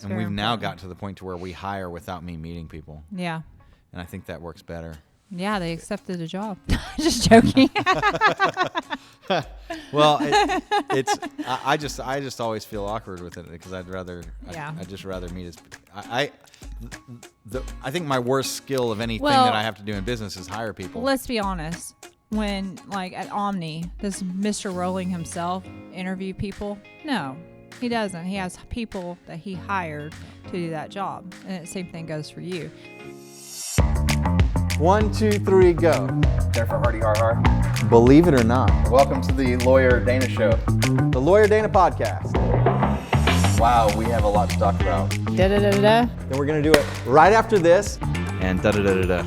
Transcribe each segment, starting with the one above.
And we've now got to the point to where we hire without me meeting people. Yeah. And I think that works better. Yeah, they accepted the job. Just joking. Well, I just always feel awkward with it because I'd just rather meet as I think my worst skill of anything that I have to do in business is hire people. Let's be honest. When, like, at Omni, does Mr. Rowling himself interview people? No, he doesn't. He has people that he hired to do that job. And the same thing goes for you. 1, 2, 3, go. Jennifer Hardy, har har. Believe it or not, Welcome to the Lawyer Dana Show. the Lawyer Dana podcast. Wow, we have a lot to talk about. Da-da-da-da-da. Then we're going to do it right after this. And da-da-da-da-da.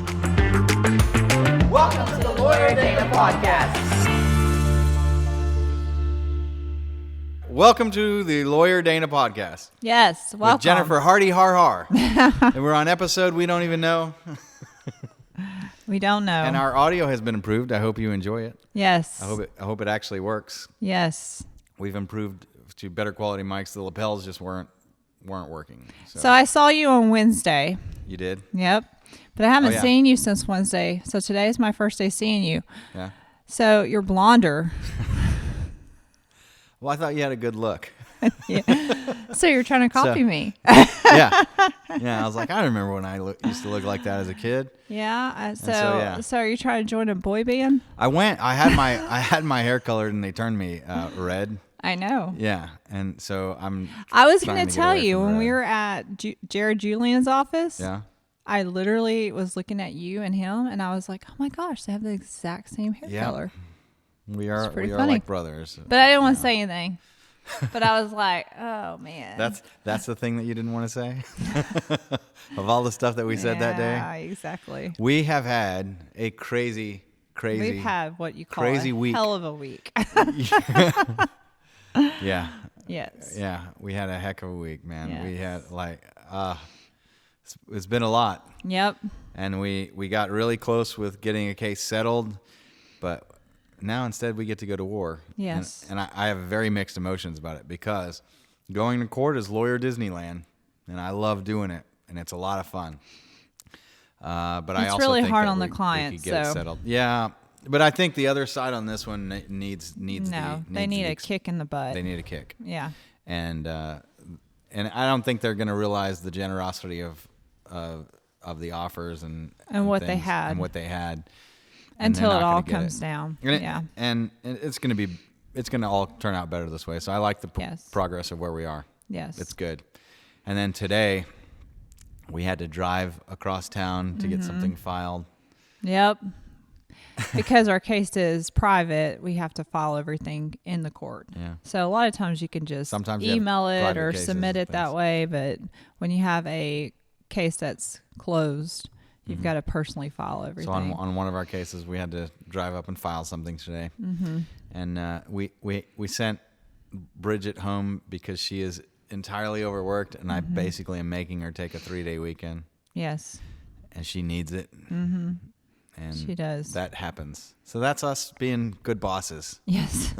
Welcome to the Lawyer Dana Podcast. Welcome to the Lawyer Dana podcast. Yes, welcome. With Jennifer Hardy, har har. And we're on episode we don't even know. We don't know. And our audio has been improved. I hope you enjoy it. Yes. I hope it actually works. Yes. We've improved to better quality mics. The lapels just weren't working. So I saw you on Wednesday. You did? Yep. But I haven't yeah. seen you since Wednesday. So today is my first day seeing you. Yeah. So you're blonder. Well, I thought you had a good look. Yeah. So you're trying to copy me. Yeah. Yeah. I was like, I remember when I used to look like that as a kid. Yeah. yeah. So are you trying to join a boy band? I had my hair colored and they turned me red. I know. Yeah. And so I was going going to to get tell away you from when we red. were at Jared Julian's office. Yeah. I literally was looking at you and him, and I was like, "Oh my gosh, they have the exact same hair Yeah. color." We are pretty are funny. like brothers. But I didn't want to say anything. But I was like, "Oh man." That's the thing that you didn't want to say? Of all the stuff that we said that day? Yeah, exactly. We have had a crazy We've had what you call crazy a week. hell of a week. Yeah. Yes. Yeah, we had a heck of a week, man. Yes. We had it's been a lot. Yep. And we got really close with getting a case settled, but now instead we get to go to war. Yes. And I have very mixed emotions about it because going to court is lawyer Disneyland, and I love doing it, and it's a lot of fun. But I It's also really think hard that on the we client, could get it so- settled. Yeah, but I think the other side on this one needs They need a kick in the butt. They need a kick. Yeah. And I don't think they're going to realize the generosity of the offers and what they things had. and what they had and Until they're it not all gonna get comes it. down. And Yeah. and it's going to all turn out better this way. So I like the Yes. progress of where we are. Yes. It's good. And then today we had to drive across town to get Mm-hmm. something filed. Yep. Because our case is private, we have to file everything in the court. Yeah. So a lot of times you can just Sometimes you have email it private or cases submit and it that things. way, but when you have a case that's closed, you've got to personally file everything. So on one of our cases, we had to drive up and file something today. Mm-hmm. And we sent Bridget home because she is entirely overworked, and I basically am making her take a 3-day weekend, Yes. and she needs it. Mm-hmm. And She does. That happens. So that's us being good bosses. Yes.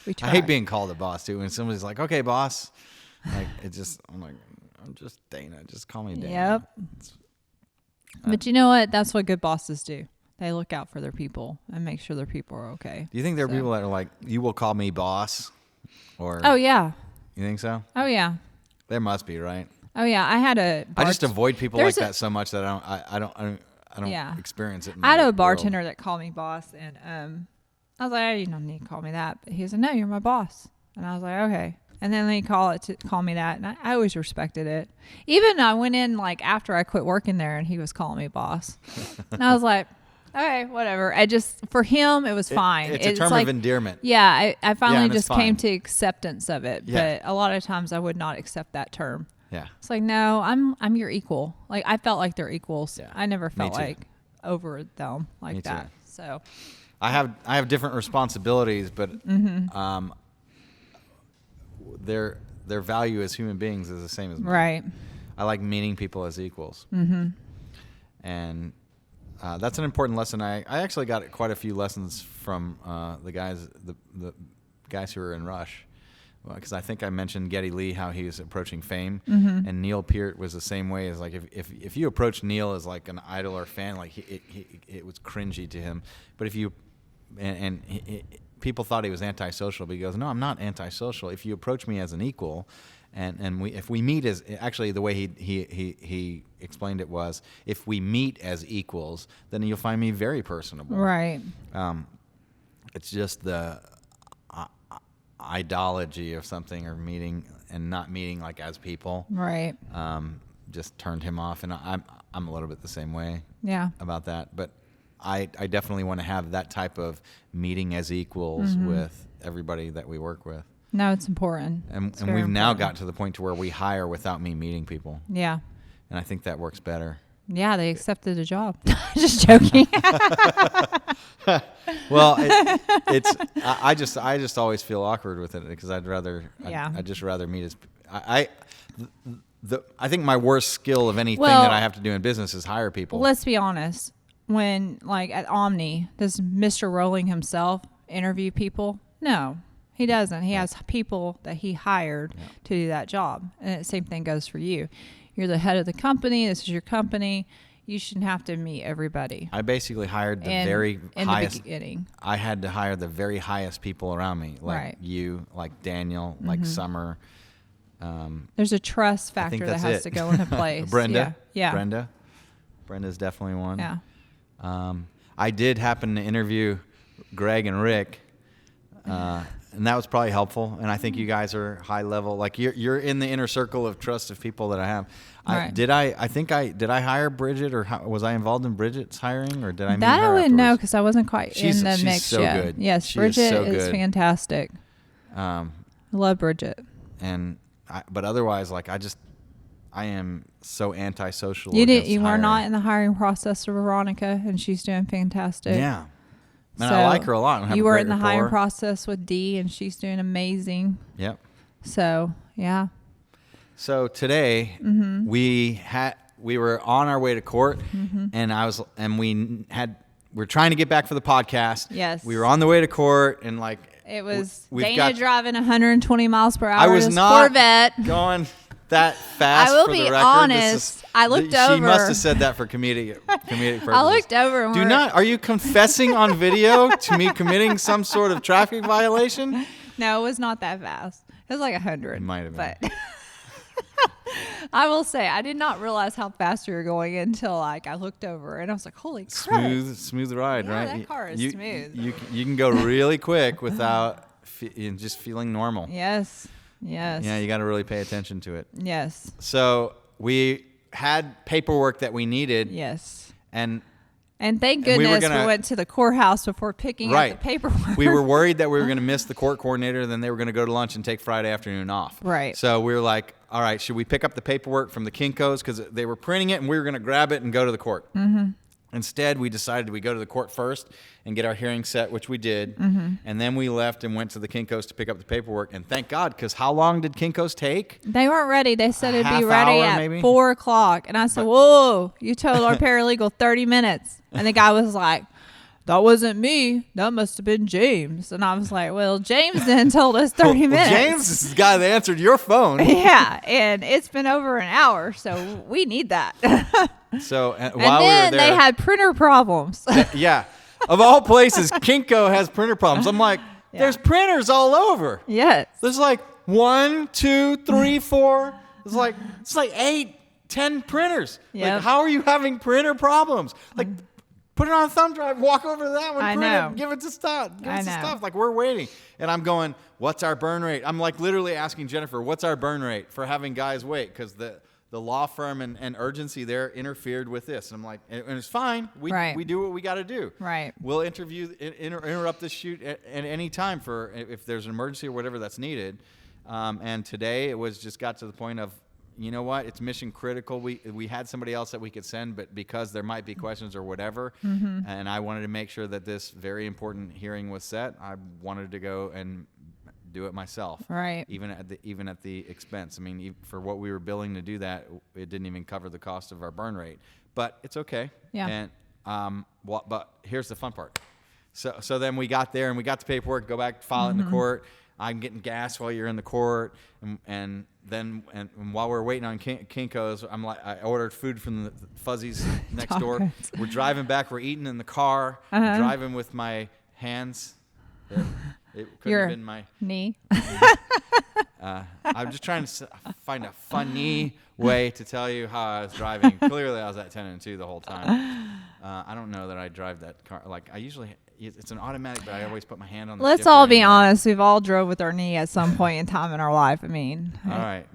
We I try. hate being called a boss too. When somebody's like, "Okay, boss," like I'm like, I'm just Dana. Just call me Dana. Yep. But you know what? That's what good bosses do. They look out for their people and make sure their people are okay. Do you think there are So- people that are like, "You will call me boss," or Oh yeah. you think so? Oh yeah. There must be, right? Oh yeah. I had a. I just avoid people There's like a- that so much that I don't Yeah. experience it. In I had my a world. bartender that called me boss, and I was like, you don't need to call me that. But he said, no, you're my boss. And I was like, okay. And then they call me that, and I always respected it. Even I went in like after I quit working there, and he was calling me boss, and I was like, okay, whatever. For him, it was fine. It's a term like, of endearment. Yeah, I finally and it's just came fine. to acceptance of it. Yeah. But a lot of times I would not accept that term. Yeah. It's like, no, I'm your equal. Like I felt like they're equals. Yeah. I never felt too. like over them like Me too. that. So I have different responsibilities, but their value as human beings is the same as mine. right. I like meeting people as equals. Mm-hmm. And that's an important lesson. I actually got quite a few lessons from the guys who were in Rush. because I think I mentioned Geddy Lee, how he was approaching fame, and Neil Peart was the same way. As like if you approach Neil as like an idol or fan, like it was cringy to him. But if you people thought he was antisocial, but he goes, no, I'm not antisocial. If you approach me as an equal, and if we meet as actually the way he explained it was, if we meet as equals, then you'll find me very personable. Right. It's just the ideology of something or meeting and not meeting like as people. Right. Just turned him off, and I'm a little bit the same way. Yeah. About that, but I definitely want to have that type of meeting as equals with everybody that we work with. No, it's important. And we've now got to the point to where we hire without me meeting people. Yeah. And I think that works better. Yeah, they accepted the job. Just joking. Well, I just always feel awkward with it because I'd just rather meet as I think my worst skill of anything that I have to do in business is hire people. Let's be honest. When like at Omni, does Mr. Rowling himself interview people? No, he doesn't. He has people that he hired to do that job. And the same thing goes for you. You're the head of the company. This is your company. You shouldn't have to meet everybody. I basically hired the highest. I had to hire the very highest people around me, like you, like Daniel, like Summer. There's a trust factor that has to go into place. Brenda. Yeah. Brenda's definitely one. Yeah. I did happen to interview Greg and Rick, and that was probably helpful. And I think you guys are high level, like you're in the inner circle of trust of people that I have. Did I hire Bridget, or was I involved in Bridget's hiring, or did I meet her that? I wouldn't know afterwards? because I wasn't quite in the mix so yet. Good. Yes, Bridget is fantastic. I love Bridget. But otherwise, like I am so antisocial. You are not in the hiring process for Veronica, and she's doing fantastic. Yeah. And I like her a lot. You were in the hiring process with Dee, and she's doing amazing. Yep. So, yeah. So today we were on our way to court, and we're trying to get back for the podcast. Yes. We were on the way to court, and like it was Dana driving 120 miles per hour. I was in not Corvette. going that fast. I will for be the record. honest. I looked over. She must have said that for comedic purposes. I looked over. And Are you confessing on video to me committing some sort of traffic violation? No, it was not that fast. It was like 100. It might have been. But I will say, I did not realize how fast we were going until like I looked over and I was like, "Holy crap!" Smooth ride, yeah, right? That car is smooth. You can go really quick without just feeling normal. Yes. Yeah, you got to really pay attention to it. Yes. So we had paperwork that we needed. Yes. And thank goodness we went to the courthouse before picking up the paperwork. We were worried that we were going to miss the court coordinator, then they were going to go to lunch and take Friday afternoon off. Right. So we were like, all right, should we pick up the paperwork from the Kinko's? Because they were printing it, and we were going to grab it and go to the court. Mm-hmm. Instead, we decided we go to the court first and get our hearing set, which we did. Mm-hmm. And then we left and went to the Kinko's to pick up the paperwork. And thank God, because how long did Kinko's take? They weren't ready. They said it'd be ready hour, at maybe? 4 o'clock. And I said, whoa, you told our paralegal 30 minutes. And the guy was like, that wasn't me. That must have been James. And I was like, well, James then told us 30 minutes. James is the guy that answered your phone. Yeah. And it's been over an hour. So we need that. So and while then we were there, they had printer problems. Yeah. Of all places, Kinko has printer problems. I'm like, there's printers all over. Yes. There's like 1, 2, 3, 4. It's like 8, 10 printers. Yep. Like, how are you having printer problems? Like, put it on a thumb drive, walk over to that one, print it, give it to stuff. Like, we're waiting. And I'm going, what's our burn rate? I'm like literally asking Jennifer, what's our burn rate for having guys wait? Because the law firm and urgency there interfered with this. And I'm like, and it's fine. We do what we got to do. Right. We'll interrupt this shoot at any time for if there's an emergency or whatever that's needed. And today it was just got to the point of, you know what? It's mission critical. We had somebody else that we could send, but because there might be questions or whatever, and I wanted to make sure that this very important hearing was set, I wanted to go and do it myself. Right. Even at the expense. I mean, for what we were billing to do that, it didn't even cover the cost of our burn rate. But it's okay. Yeah. And but here's the fun part. So then we got there and we got the paperwork. Go back, file it in the court. I'm getting gas while you're in the court, and then while we're waiting on Kinko's, I'm like, I ordered food from the Fuzzies next door. We're driving back. We're eating in the car. Driving with my hands. It could have been my knee. I'm just trying to find a funny way to tell you how I was driving. Clearly, I was at 10 and 2 the whole time. I don't know that I drive that car. Like, I usually, it's an automatic, but I always put my hand on the Let's shifter all be anyway. honest. We've all drove with our knee at some point in time in our life. I mean. All right.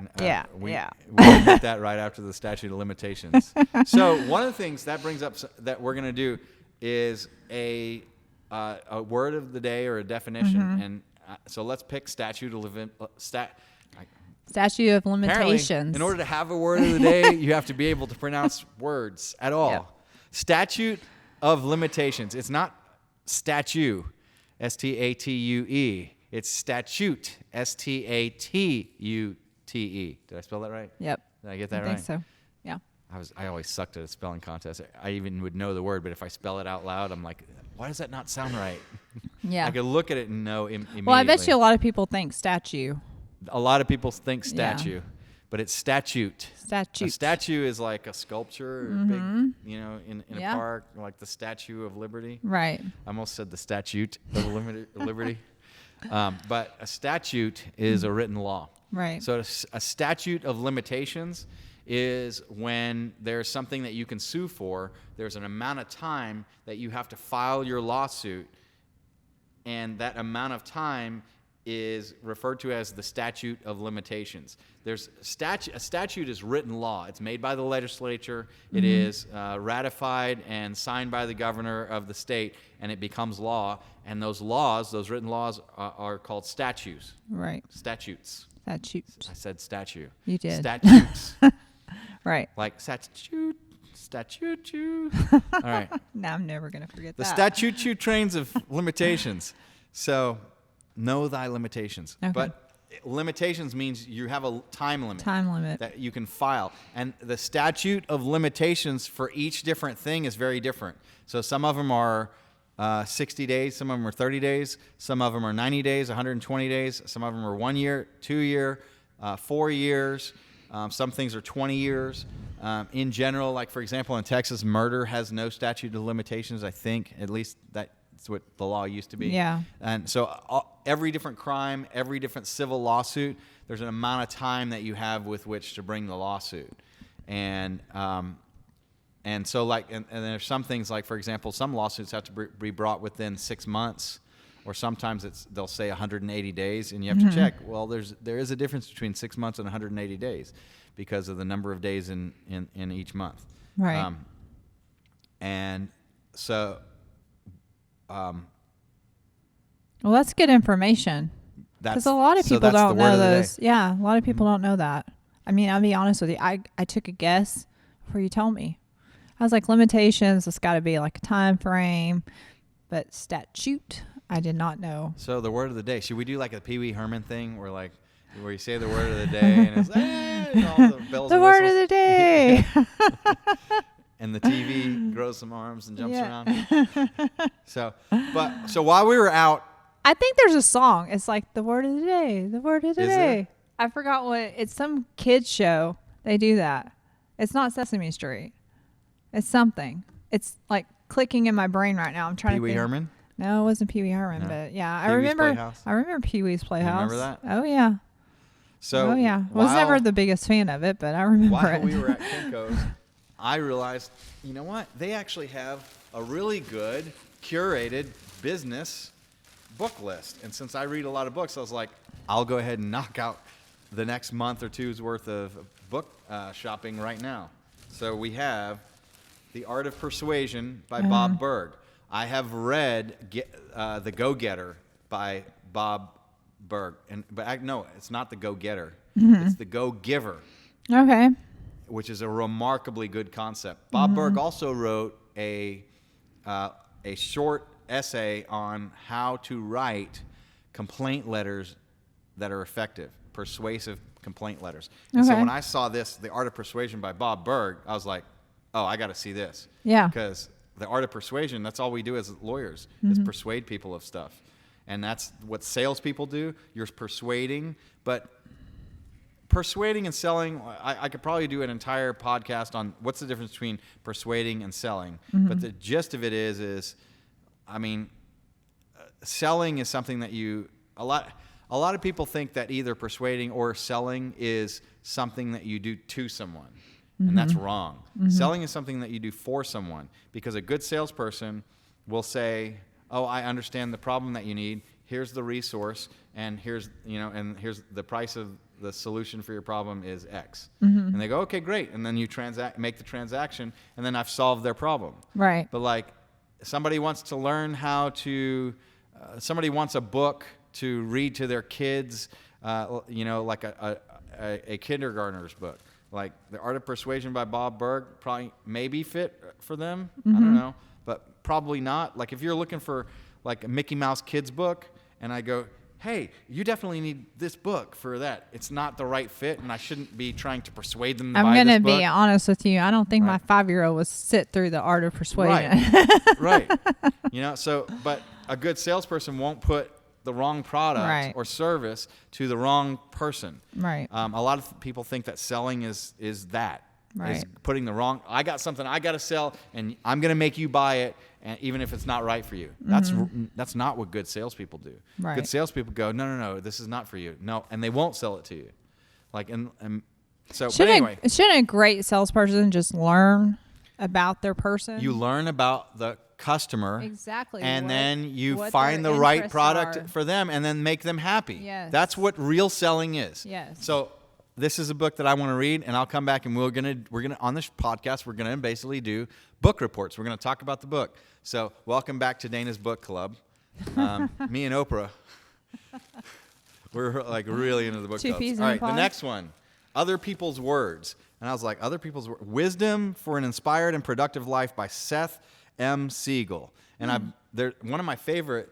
We We'll get that right after the statute of limitations. So one of the things that brings up that we're going to do is a word of the day or a definition. And so let's pick statute of limitations. In order to have a word of the day, you have to be able to pronounce words at all. Yep. Statute of limitations. It's not statue, S-T-A-T-U-E. It's statute, S-T-A-T-U-T-E. Did I spell that right? Yep. Did I get that I right? think so. Yeah. I always sucked at a spelling contest. I even would know the word, but if I spell it out loud, I'm like, why does that not sound right? Yeah. I could look at it and know immediately. Well, I bet you a lot of people think statue. A lot of people think statue, but it's statute. Statute. A statue is like a sculpture, or big, in a park, like the Statue of Liberty. Right. I almost said the Statute of Liberty. But a statute is a written law. Right. So a statute of limitations is when there's something that you can sue for. There's an amount of time that you have to file your lawsuit, and that amount of time is referred to as the statute of limitations. There's a statute is written law. It's made by the legislature. It is ratified and signed by the governor of the state, and it becomes law. And those laws, those written laws, are called statutes. Right. Statutes. Statute. I said statue. You did. Statutes. Right. Like statute. All right. Now I'm never going to forget The that. statute trains of limitations. So know thy limitations. Okay. But limitations means you have a time limit. Time limit. That you can file. And the statute of limitations for each different thing is very different. So some of them are 60 days. Some of them are 30 days. Some of them are 90 days, 120 days. Some of them are 1 year, 2 year, 4 years. Some things are 20 years. In general, like for example, in Texas, murder has no statute of limitations, I think. At least that's what the law used to be. Yeah. And so every different crime, every different civil lawsuit, there's an amount of time that you have with which to bring the lawsuit. And so like, and there's some things like, for example, some lawsuits have to be brought within 6 months, or sometimes they'll say 180 days, and you have to check. Well, there is a difference between 6 months and 180 days because of the number of days in each month. Right. And so, Well, that's good information. that's Because a lot of so people that's the don't word know of the day. those. Yeah, a lot of people don't know that. I mean, I'll be honest with you. I took a guess before you told me. I was like, limitations, it's got to be like a time frame. But statute, I did not know. So the word of the day. Should we do like a Pee-wee Herman thing where you say the word of the day and it's and all the bells The and word whistles? of the day. And the TV grows some arms and jumps Yeah. around. So while we were out, I think there's a song. It's like the word of the day, the word of the Is day. there? I forgot what. It's some kids show. They do that. It's not Sesame Street. It's something. It's like clicking in my brain right now. I'm trying Pee-wee to think. Herman. No, it wasn't Pee-wee Herman, No. but yeah, I Pee-wee's remember. Playhouse? I remember Pee-wee's Playhouse. remember that? Oh yeah. So Oh yeah. Was while- never the biggest fan of it, but I remember While it. we were at Kinko's, I realized, you know what? They actually have a really good curated business book list. And since I read a lot of books, I was like, I'll go ahead and knock out the next month or two's worth of book shopping right now. So we have The Art of Persuasion by Bob Berg. I have read The Go-Getter by Bob Berg. No, it's not The Go-Getter. It's The Go-Giver, Okay. which is a remarkably good concept. Bob Berg also wrote a short essay on how to write complaint letters that are effective, persuasive complaint letters. And so Okay. when I saw this, The Art of Persuasion by Bob Berg, I was like, oh, I got to see this. Yeah. Because The Art of Persuasion, that's all we do as lawyers, is persuade people of stuff. And that's what salespeople do. You're persuading, but persuading and selling, I could probably do an entire podcast on what's the difference between persuading and selling. But the gist of it is I mean, selling is something that a lot of people think that either persuading or selling is something that you do to someone. And that's wrong. Selling is something that you do for someone, because a good salesperson will say, oh, I understand the problem that you need. Here's the resource, and here's the price of the solution for your problem is X. And they go, okay, great. And then you make the transaction, and then I've solved their problem. Right. But like somebody wants to learn how to, somebody wants a book to read to their kids, like a kindergartner's book. Like The Art of Persuasion by Bob Berg probably maybe fit for them. I don't know, but probably not. Like if you're looking for like a Mickey Mouse kids book, and I go, hey, you definitely need this book for that. It's not the right fit, and I shouldn't be trying to persuade them to buy this book. I'm going to be honest with you. I don't think my 5-year-old would sit through The Art of Persuasion. Right. But a good salesperson won't put the wrong product or service to the wrong person. Right. A lot of people think that selling is that. Right. Is putting the wrong, I got something I got to sell, and I'm going to make you buy it, and even if it's not right for you. That's not what good salespeople do. Right. Good salespeople go, no, this is not for you. No, and they won't sell it to you. Like, so, but anyway. Shouldn't a great salesperson just learn about their person? You learn about the customer. Exactly. And then you find the right product for them and then make them happy. Yes. That's what real selling is. Yes. So this is a book that I want to read, and I'll come back and we're gonna on this podcast we're gonna basically do book reports. We're gonna talk about the book. So welcome back to Dana's Book Club. Me and Oprah, we're like really into the book club. All right, the next one, Other People's Words, and I was like, Other People's Words, Wisdom for an Inspired and Productive Life by Seth M. Siegel. And one of my favorite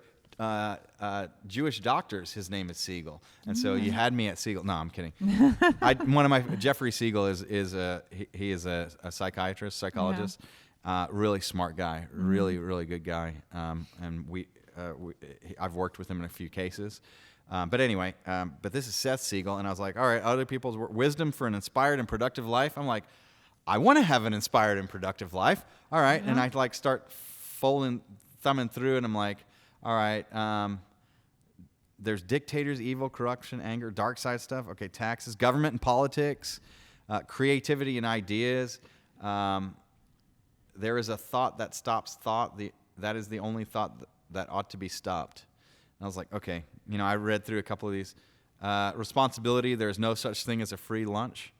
Jewish doctors, his name is Siegel, and so you had me at Siegel. No, I'm kidding. Jeffrey Siegel is a psychiatrist, psychologist, really smart guy, really good guy, and I've worked with him in a few cases. But anyway, but this is Seth Siegel, and I was like, all right, Other People's Wisdom for an Inspired and Productive Life. I'm like, I want to have an inspired and productive life. All right, and I like start thumbing through, and I'm like, all right, there's dictators, evil, corruption, anger, dark side stuff. Okay, taxes, government and politics, creativity and ideas. There is a thought that stops thought. That is the only thought that ought to be stopped. And I was like, okay, I read through a couple of these. Responsibility, there is no such thing as a free lunch.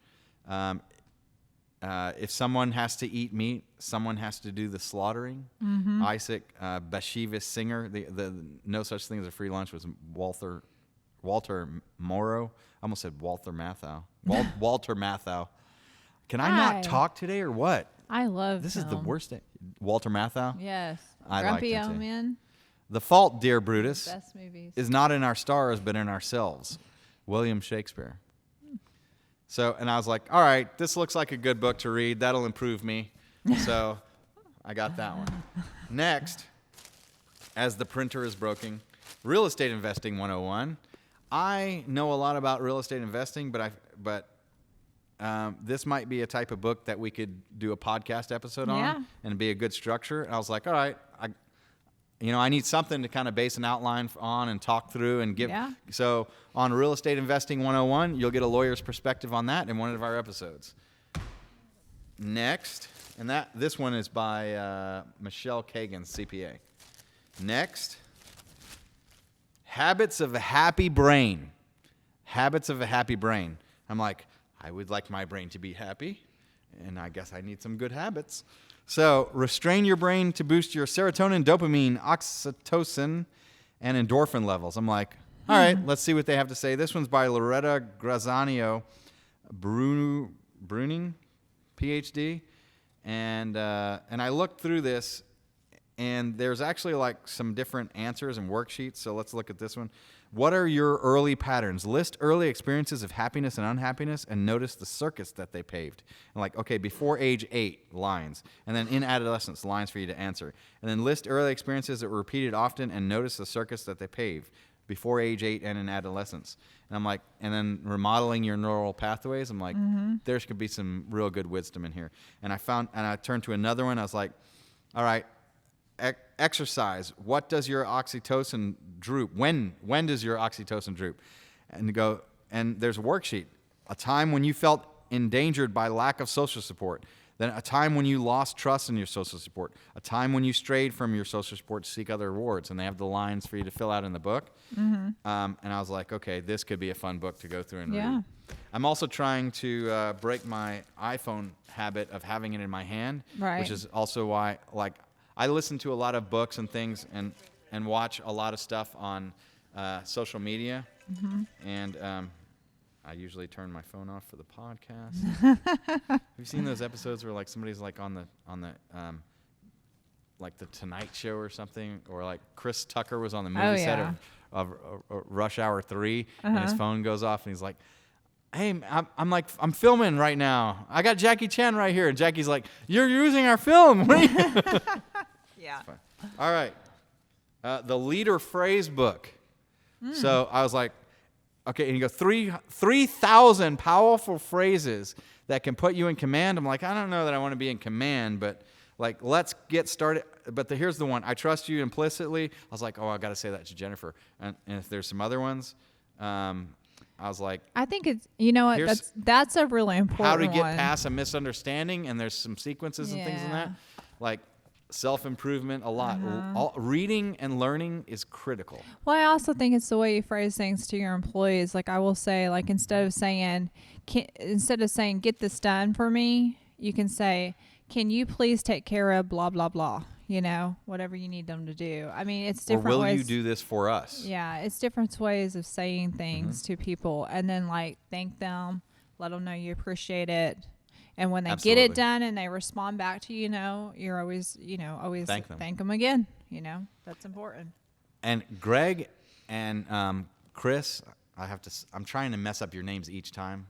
If someone has to eat meat, someone has to do the slaughtering. Isaac Bashevis Singer, the no such thing as a free lunch was Walter Morrow. I almost said Walter Matthau. Walter Matthau. Can I not talk today or what? I love this. Is the worst day. Walter Matthau? Yes. I Grumpy like Old Men. The fault, dear Brutus, Best movies. is not in our stars but in ourselves. William Shakespeare. So, and I was like, all right, this looks like a good book to read. That'll improve me. So I got that one. Next, As the Printer is Broken, Real Estate Investing 101. I know a lot about real estate investing, but this might be a type of book that we could do a podcast episode on and be a good structure. And I was like, all right, I need something to kind of base an outline on and talk through and give. Yeah. So on Real Estate Investing 101, you'll get a lawyer's perspective on that in one of our episodes. Next, and this one is by Michelle Kagan, CPA. Next, Habits of a Happy Brain. Habits of a Happy Brain. I'm like, I would like my brain to be happy, and I guess I need some good habits. So, restrain your brain to boost your serotonin, dopamine, oxytocin, and endorphin levels. I'm like, all right, let's see what they have to say. This one's by Loretta Grazanio Bruning, PhD. And I looked through this, and there's actually like some different answers and worksheets. So let's look at this one. What are your early patterns? List early experiences of happiness and unhappiness and notice the circuits that they paved. And like, okay, before age 8, lines. And then in adolescence, lines for you to answer. And then list early experiences that were repeated often and notice the circuits that they paved before age 8 and in adolescence. And I'm like, and then remodeling your neural pathways. I'm like, there could be some real good wisdom in here. And I turned to another one. I was like, all right, exercise. What does your oxytocin droop? When does your oxytocin droop? And there's a worksheet. A time when you felt endangered by lack of social support. Then a time when you lost trust in your social support. A time when you strayed from your social support to seek other rewards. And they have the lines for you to fill out in the book. And I was like, okay, this could be a fun book to go through and read. I'm also trying to break my iPhone habit of having it in my hand, which is also why, like, I listen to a lot of books and things and watch a lot of stuff on social media. And I usually turn my phone off for the podcast. Have you seen those episodes where like somebody's like on the like the Tonight Show or something, or like Chris Tucker was on the movie set of Rush Hour 3, and his phone goes off, and he's like, "Hey, I'm filming right now. I got Jackie Chan right here," and Jackie's like, "You're using our film." Yeah. All right, the leader phrase book. So I was like, okay, and you go 3,000 powerful phrases that can put you in command. I'm like, I don't know that I want to be in command, but like, let's get started. But here's the one. I trust you implicitly. I was like, oh, I got to say that to Jennifer. And if there's some other ones, I was like, I think it's, you know what, that's a really important how to get one. past a misunderstanding, and there's some sequences and things in that. Like, self-improvement a lot. Reading and learning is critical. Well, I also think it's the way you phrase things to your employees. Like I will say, like instead of saying get this done for me, you can say, can you please take care of blah blah blah, you know, whatever you need them to do. I mean, it's different Or will ways. you do this for us? Yeah, it's different ways of saying things to people, and then like thank them, let them know you appreciate it. And when they get it done and they respond back to you, you're always thank them again. You know, that's important. And Greg and Chris, I'm trying to mess up your names each time.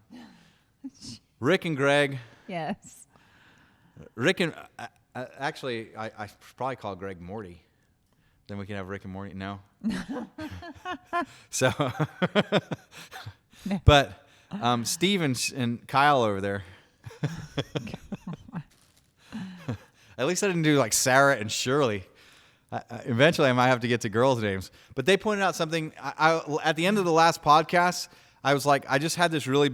Rick and Greg. Yes. Rick and actually, I probably call Greg Morty. Then we can have Rick and Morty. No. So, but Steve and Kyle over there. At least I didn't do like Sarah and Shirley. Eventually, I might have to get to girls' names. But they pointed out something. At the end of the last podcast, I was like, I just had this really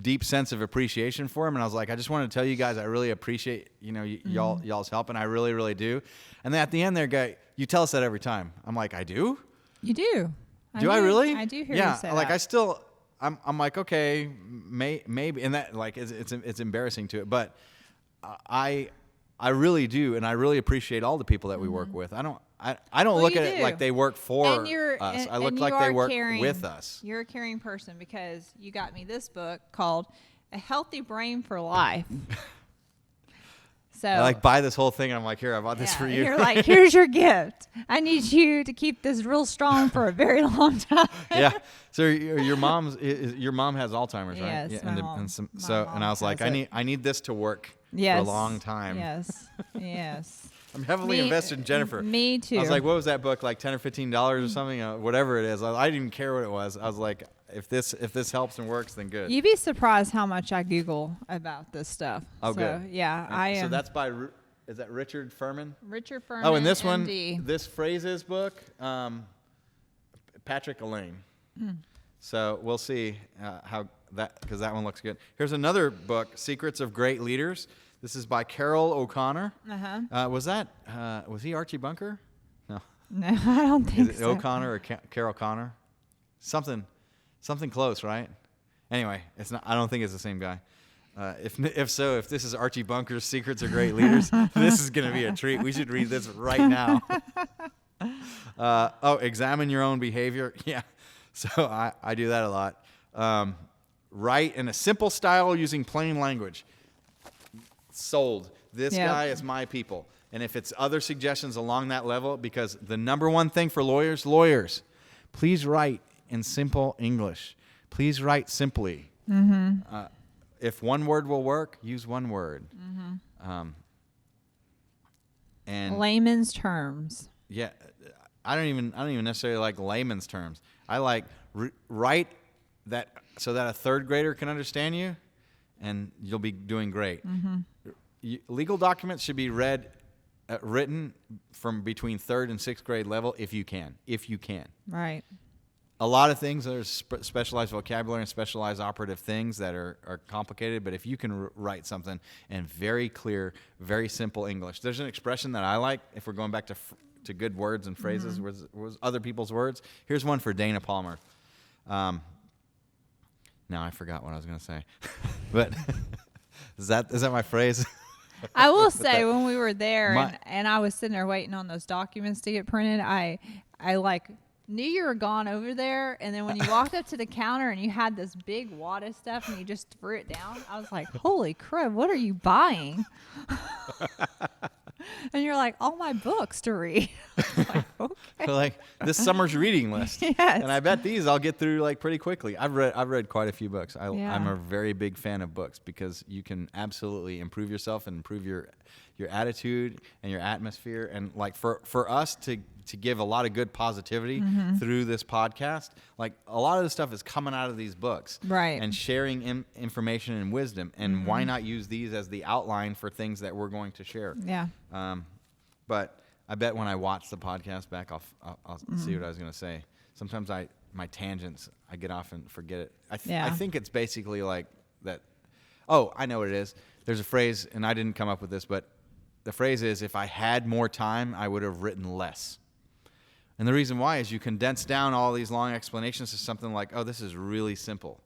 deep sense of appreciation for him, and I was like, I just want to tell you guys, I really appreciate y'all's help, and I really, really do. And then at the end, there, guy, you tell us that every time. I'm like, I do. You do. I really? I do hear you say like that. I still. I'm like, okay, maybe, and that like it's embarrassing to it, but I really do, and I really appreciate all the people that we work with. I don't look at it like they work for us. I look like they work with us. You're a caring person because you got me this book called A Healthy Brain for Life. So I like buy this whole thing, and I'm like, here, I bought this for you. You're like, here's your gift. I need you to keep this real strong for a very long time. Yeah. So your mom has Alzheimer's, right? Yes, Yeah. And I was like, has I need this to work for a long time. Yes. Yes. I'm heavily invested in Jennifer. Me too. I was like, what was that book, like $10 or $15 or something, whatever it is. I didn't even care what it was. I was like, if this helps and works, then good. You'd be surprised how much I Google about this stuff. Oh, so, good. Yeah, I am. So that's by, is that Richard Furman? Richard Furman. Oh, and this MD. one, this phrases book, Patrick Elaine. So we'll see how that, because that one looks good. Here's another book, Secrets of Great Leaders. This is by Carol O'Connor. Was he Archie Bunker? No. No, I don't think Is it so. O'Connor or Carol Connor? Something close, right? Anyway, it's not. I don't think it's the same guy. If this is Archie Bunker's Secrets of Great Leaders, this is going to be a treat. We should read this right now. Examine your own behavior. Yeah. So I do that a lot. Write in a simple style using plain language. Sold. This guy is my people. And if it's other suggestions along that level, because the number one thing for lawyers, please write in simple English. Please write simply. If one word will work, use one word. And layman's terms. yeah, I don't even necessarily like layman's terms. I like write that so that a third grader can understand you, and you'll be doing great. Legal documents should be written from between third and sixth grade level if you can. Right. A lot of things are specialized vocabulary and specialized operative things that are complicated, but if you can write something in very clear, very simple English. There's an expression that I like, if we're going back to good words and phrases, was other people's words. Here's one for Dana Palmer. Now I forgot what I was going to say. But is that my phrase? I will say when we were there and I was sitting there waiting on those documents to get printed, I like knew you were gone over there, and then when you walked up to the counter and you had this big wad of stuff and you just threw it down, I was like, holy crap, what are you buying? And you're like, all my books to read. Like, okay. So like this summer's reading list. Yes. And I bet these I'll get through like pretty quickly. I've read quite a few books. I'm a very big fan of books because you can absolutely improve yourself and improve your attitude and your atmosphere. And like for us to give a lot of good positivity through this podcast, like a lot of the stuff is coming out of these books, right? And sharing information and wisdom. And why not use these as the outline for things that we're going to share? Yeah. But I bet when I watch the podcast back, I'll see what I was going to say. Sometimes my tangents, I get off and forget it. I think it's basically like that. Oh, I know what it is. There's a phrase, and I didn't come up with this, but the phrase is, if I had more time, I would have written less. And the reason why is you condense down all these long explanations to something like, oh, this is really simple.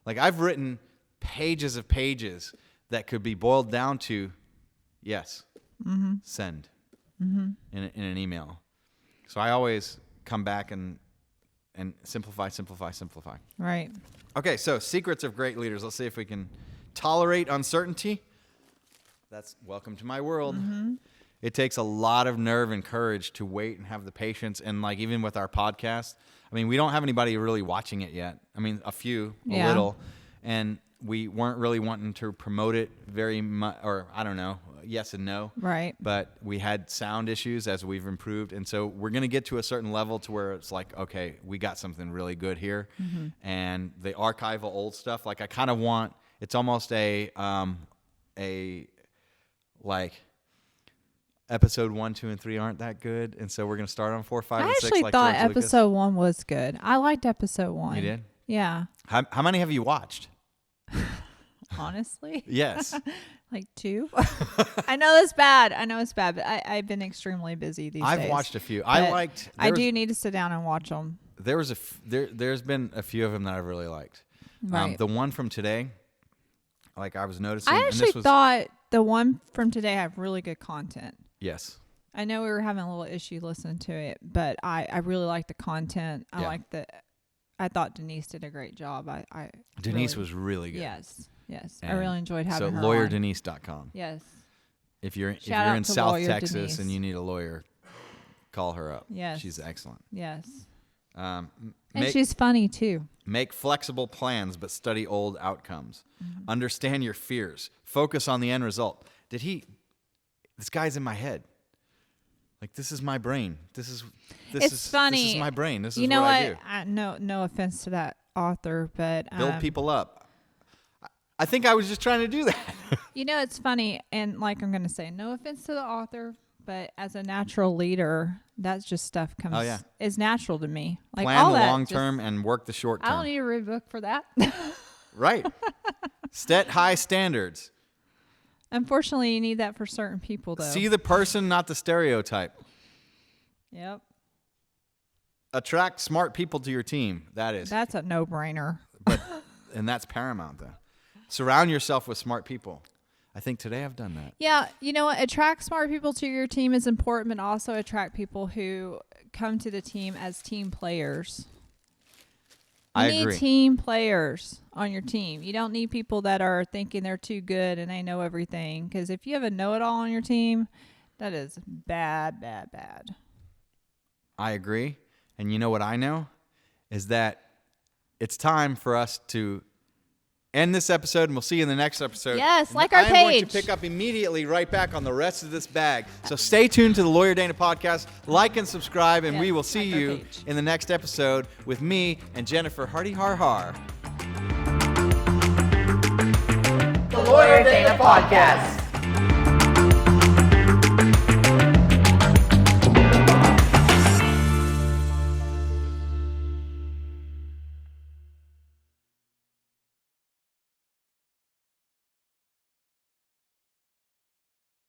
Like I've written pages of pages that could be boiled down to, yes, send in an email. So I always come back and simplify. Right. Okay, so secrets of great leaders. Let's see if we can tolerate uncertainty. That's welcome to my world. It takes a lot of nerve and courage to wait and have the patience. And like even with our podcast, I mean, we don't have anybody really watching it yet. I mean, a little. And we weren't really wanting to promote it very much, or I don't know, yes and no. Right. But we had sound issues as we've improved. And so we're going to get to a certain level to where it's like, okay, we got something really good here. And the archival old stuff, like I kind of want, it's almost a like episode 1, 2, and 3 aren't that good, and so we're gonna start on 4, 5, and 6. I actually thought episode 1 was good. I liked episode 1. You did? Yeah. How many have you watched? Honestly? Yes. Like 2. I know it's bad, but I've been extremely busy these days. I've watched a few. I do need to sit down and watch them. There's been a few of them that I really liked. Right. The one from today, like I was noticing. I actually thought the one from today had really good content. Yes. I know we were having a little issue listening to it, but I really liked the content. I thought Denise did a great job. Denise was really good. Yes. I really enjoyed having her So on. lawyerdenise.com. Yes. If you're Shout in South Lawyer Texas Denise. and you need a lawyer, call her up. Yes. She's excellent. Yes. And she's funny too. Make flexible plans, but study old outcomes. Understand your fears. Focus on the end result. This guy's in my head. Like, this is my brain. It's funny. This is my brain. This is you know what what? I do. No offense to that author, but Build people up. I think I was just trying to do that. You know, it's funny, and like I'm going to say, no offense to the author, but as a natural leader, that's just stuff is natural to me. Like plan the long term and work the short term. I don't need a read book for that. Right. Set high standards. Unfortunately, you need that for certain people, though. See the person, not the stereotype. Yep. Attract smart people to your team. That's a no-brainer. And that's paramount, though. Surround yourself with smart people. I think today I've done that. Yeah, you know what? Attract smart people to your team is important, but also attract people who come to the team as team players. You need team players on your team. You don't need people that are thinking they're too good and they know everything. Because if you have a know-it-all on your team, that is bad. I agree. And you know what I know? is that it's time for us to end this episode, and we'll see you in the next episode. Yes, like our I'm going to page. pick up immediately right back on the rest of this bag. So stay tuned to the Lawyer Dana podcast. Like and subscribe, and Yes, we will see like our you page. in the next episode with me and Jennifer Hardy Har Har. The Lawyer Dana Podcast.